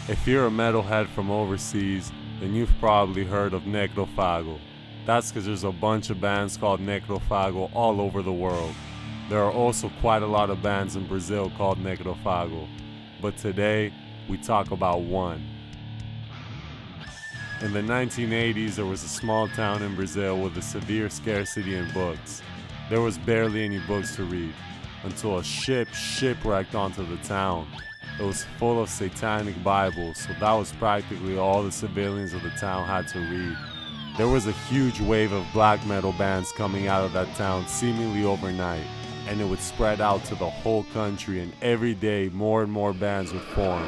If you're a metalhead from overseas, then you've probably heard of Necrófago. That's because there's a bunch of bands called Necrófago all over the world. There are also quite a lot of bands in Brazil called Necrófago, but today we talk about one. In the 1980s, there was a small town in Brazil with a severe scarcity in books. There was barely any books to read, until a ship shipwrecked onto the town. It was full of satanic Bibles, so that was practically all the civilians of the town had to read. There was a huge wave of black metal bands coming out of that town seemingly overnight, and it would spread out to the whole country, and every day more and more bands would form.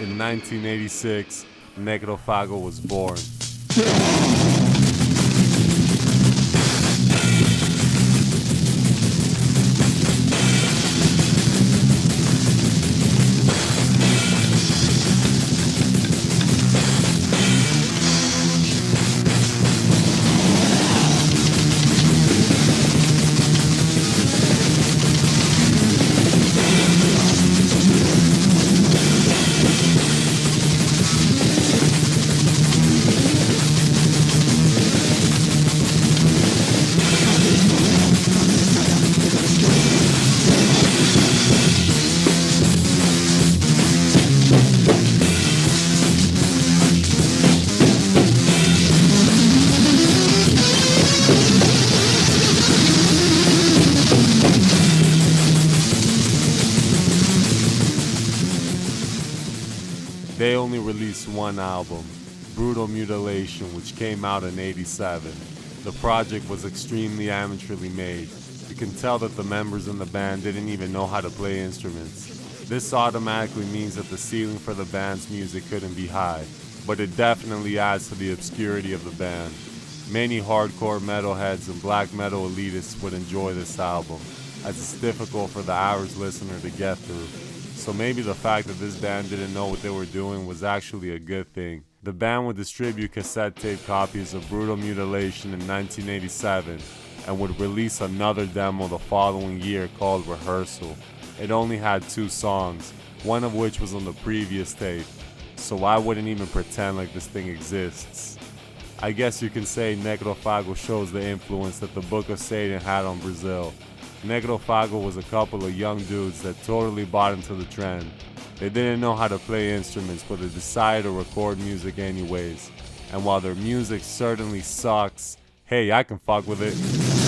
In 1986, Necrófago was born. They only released one album, Brutal Mutilation, which came out in '87. The project was extremely amateurly made. You can tell that the members in the band didn't even know how to play instruments. This automatically means that the ceiling for the band's music couldn't be high, but it definitely adds to the obscurity of the band. Many hardcore metalheads and black metal elitists would enjoy this album, as it's difficult for the average listener to get through. So maybe the fact that this band didn't know what they were doing was actually a good thing. The band would distribute cassette tape copies of Brutal Mutilation in 1987 and would release another demo the following year called Rehearsal. It only had 2 songs, one of which was on the previous tape, so I wouldn't even pretend like this thing exists. I guess you can say Necrófago shows the influence that the Book of Satan had on Brazil. Necrófago was a couple of young dudes that totally bought into the trend. They didn't know how to play instruments, but they decided to record music anyways. And while their music certainly sucks, hey, I can fuck with it.